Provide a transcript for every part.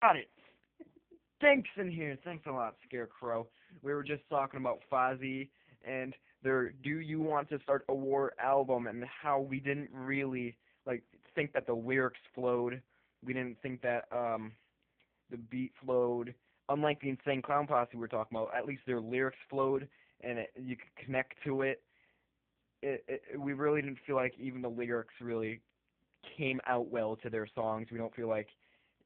Got it. Thanks in here. Thanks a lot, Scarecrow. We were just talking about Fozzy and their Do You Want to Start a War album and how we didn't really like think that the lyrics flowed. We didn't think that the beat flowed. Unlike the Insane Clown Posse we were talking about, at least their lyrics flowed and you could connect to it. We really didn't feel like even the lyrics really came out well to their songs. We don't feel like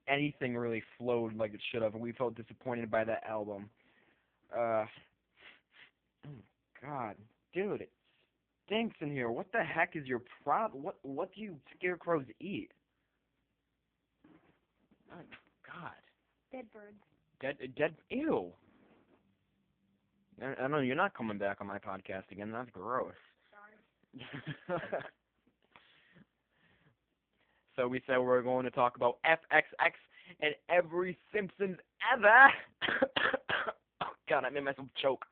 anything really flowed like it should have, and we felt disappointed by that album. Oh God, dude, it stinks in here. What the heck is your problem? What do you scarecrows eat? Oh God, Dead birds. dead. Ew. I know you're not coming back on my podcast again. That's gross. Sorry. So we said we're going to talk about FXX and every Simpsons ever. Oh God, I made myself choke.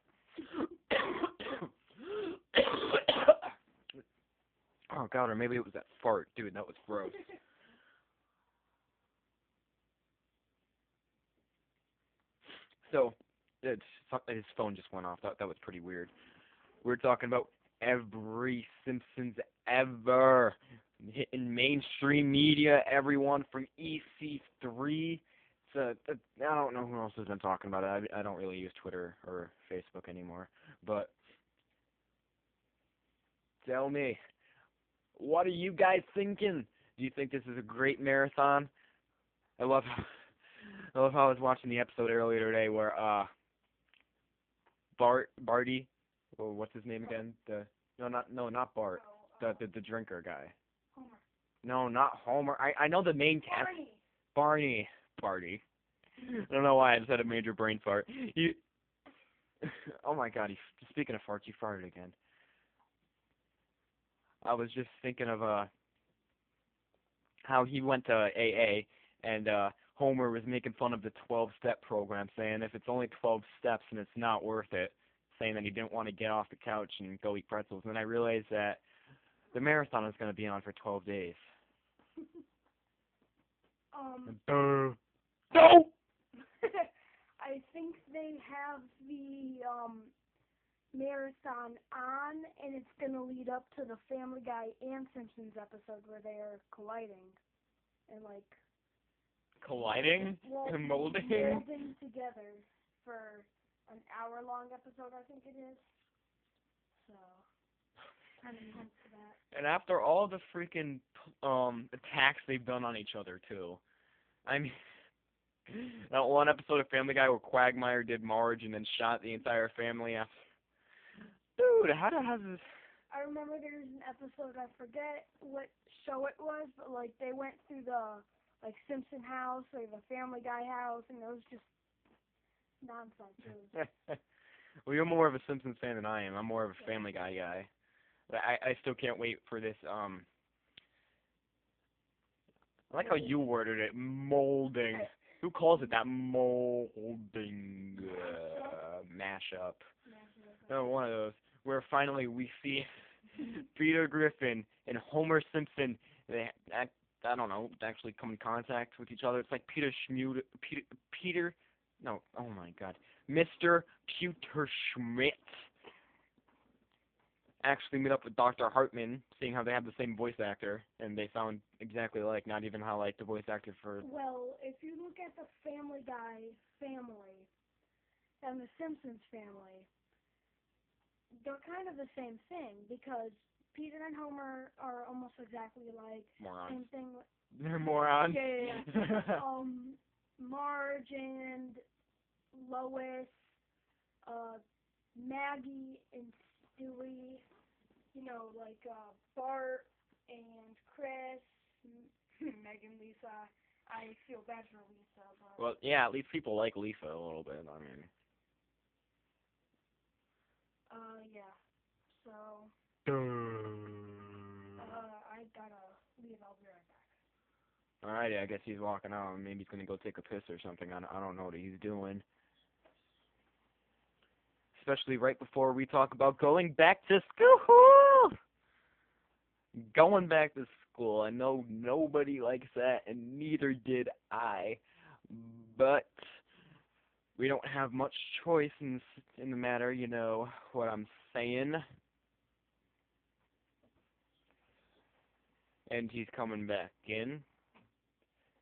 Oh God, or maybe it was that fart, dude. That was gross. So, his phone just went off. That was pretty weird. We're talking about every Simpsons ever. In mainstream media, everyone from EC3 to, I don't know who else has been talking about it. I don't really use Twitter or Facebook anymore. But tell me, what are you guys thinking? Do you think this is a great marathon? I love how I was watching the episode earlier today where Barty, or what's his name again? Not Bart, the drinker guy. Homer. No, not Homer. I know the main cast. Barney. Barty. I don't know why I just had a major brain fart. Oh my God! Speaking of farts, you farted again. I was just thinking of how he went to AA and Homer was making fun of the 12-step program, saying if it's only 12 steps and it's not worth it, saying that he didn't want to get off the couch and go eat pretzels. And then I realized that the marathon is going to be on for 12 days. No! I think they have the marathon on, and it's going to lead up to the Family Guy and Simpsons episode where they are colliding and like Colliding? Molding? Molding together for an hour-long episode, I think it is. So, kind of pumped for that. And after all the freaking attacks they've done on each other too, I mean, that one episode of Family Guy where Quagmire did Marge and then shot the entire family after. Dude, how has this? I remember there was an episode, I forget what show it was, but like they went through the like Simpson house or the Family Guy house, and it was just nonsense. Well, you're more of a Simpsons fan than I am. I'm more of a Family Guy guy. But I still can't wait for this. I like how you worded it, molding. Who calls it that? Molding mashup. Oh, one of those where finally we see Peter Griffin and Homer Simpson. They, I don't know, actually come in contact with each other. It's like Peter. No, oh my God, Mr. Peter Schmidt actually meet up with Dr. Hartman, seeing how they have the same voice actor, and they sound exactly alike, not even how like the voice actor for... Well, if you look at the Family Guy family and the Simpsons family, they're kind of the same thing, because Peter and Homer are almost exactly alike. Morons. Same thing with... They're morons. Yeah. Marge and Lois, Maggie and Stewie, you know, like Bart and Chris, Meg and Lisa. I feel bad for Lisa, but... Well, yeah, at least people like Lisa a little bit, I mean. Yeah. So... I gotta leave. I'll be right back. Alrighty, I guess he's walking out. Maybe he's gonna go take a piss or something. I don't know what he's doing. Especially right before we talk about going back to school. Going back to school. I know nobody likes that, and neither did I. but we don't have much choice in the matter, you know what I'm saying. And he's coming back in,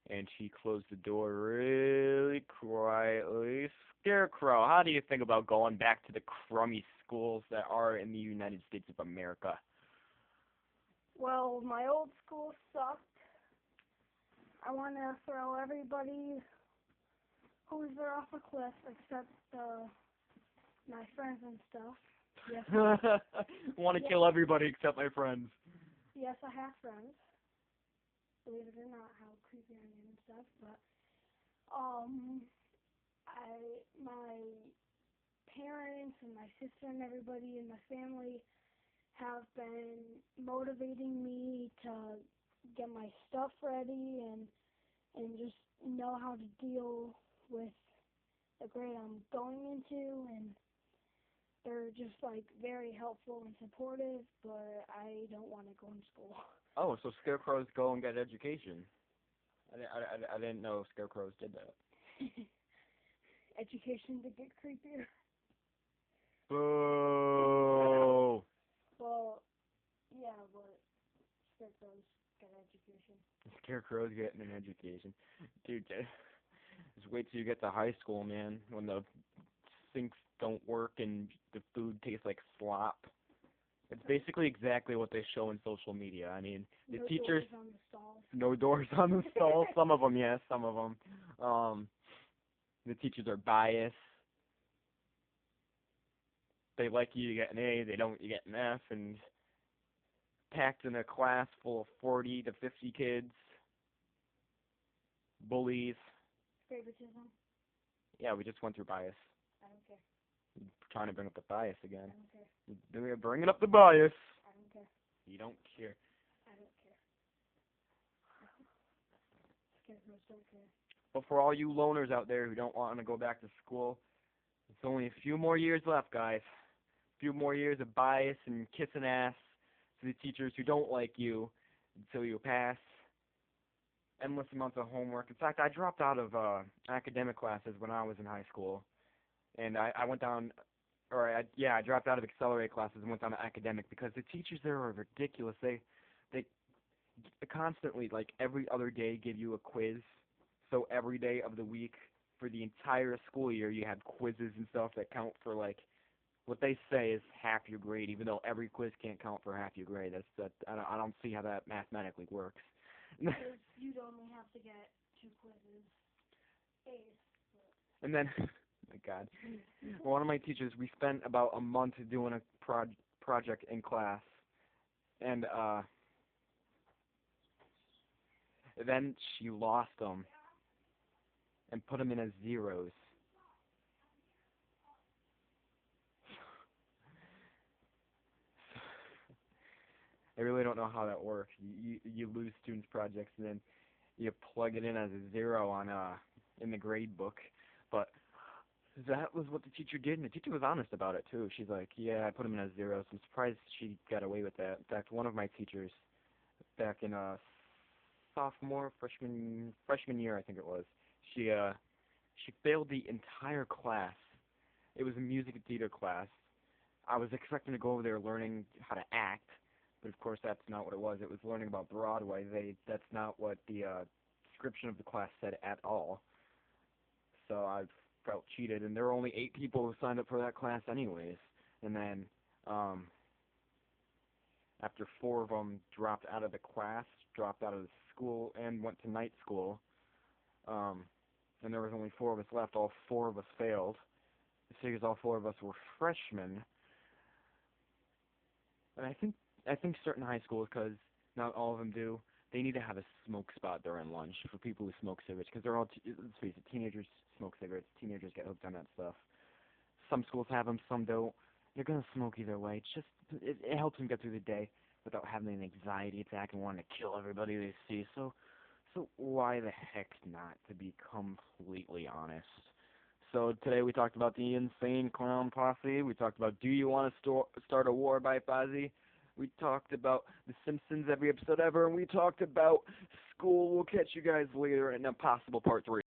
and he closed the door really quietly. Scarecrow, how do you think about going back to the crummy schools that are in the United States of America? Well, my old school sucked. I want to throw everybody who's there off a cliff except my friends and stuff. Yes, Want to yes, kill everybody except my friends. yes, I have friends. Believe it or not, how creepy I am and stuff. But my parents and my sister and everybody in my family have been motivating me to get my stuff ready and just know how to deal with the grade I'm going into, and they're just like very helpful and supportive, but I don't want to go in school. Oh, so scarecrows go and get education. I didn't know scarecrows did that. Education to get creepier. Boo! Well, yeah, but scarecrows get education. Scarecrows getting an education. Dude, just wait till you get to high school, man, when the sinks don't work and the food tastes like slop. It's basically exactly what they show in social media. I mean, the No teachers, doors on the stalls. no doors on the stall. Some of them, yes, some of them. The teachers are biased. They like you, you get an A. They don't, you get an F. And packed in a class full of 40 to 50 kids. Bullies. Favoritism. Yeah, we just went through bias. I don't care. Trying to bring up the bias again. I don't care. We're bringing up the bias. I don't care. You don't care. I don't care. Scarecrows don't care. But for all you loners out there who don't want to go back to school, it's only a few more years left, guys. A few more years of bias and kissing ass to the teachers who don't like you until you pass. Endless amounts of homework. In fact, I dropped out of academic classes when I was in high school. And I went down, I dropped out of accelerated classes and went down to academic because the teachers there are ridiculous. They constantly, like every other day, give you a quiz. So every day of the week for the entire school year, you have quizzes and stuff that count for like what they say is half your grade, even though every quiz can't count for half your grade. I don't see how that mathematically works. Because you'd only have to get 2 quizzes. Ace. And then, oh my God, one of my teachers, we spent about a month doing a project in class, and then she lost them and put them in as zeros. I really don't know how that works. You lose students' projects and then you plug it in as a zero on in the grade book. But that was what the teacher did, and the teacher was honest about it too. She's like, "Yeah, I put him in as zeros." I'm surprised she got away with that. In fact, one of my teachers back in freshman year, I think it was, she failed the entire class. It was a music and theater class. I was expecting to go over there learning how to act, but of course that's not what it was. It was learning about Broadway. That's not what the description of the class said at all. So I felt cheated, and there were only 8 people who signed up for that class anyways. And then after 4 of them dropped out of the class, dropped out of the school, and went to night school, and there was only 4 of us left. All 4 of us failed. It figures all 4 of us were freshmen. And I think certain high schools, because not all of them do, they need to have a smoke spot during lunch for people who smoke cigarettes, because they're all, let's face it, teenagers smoke cigarettes. Teenagers get hooked on that stuff. Some schools have them, some don't. You're gonna smoke either way. It helps them get through the day without having an anxiety attack and wanting to kill everybody they see. So why the heck not, to be completely honest? So today we talked about the insane clown posse. We talked about Do You Want to Start a War by Fozzie. We talked about The Simpsons every episode ever, and we talked about school. We'll catch you guys later in Impossible Part 3.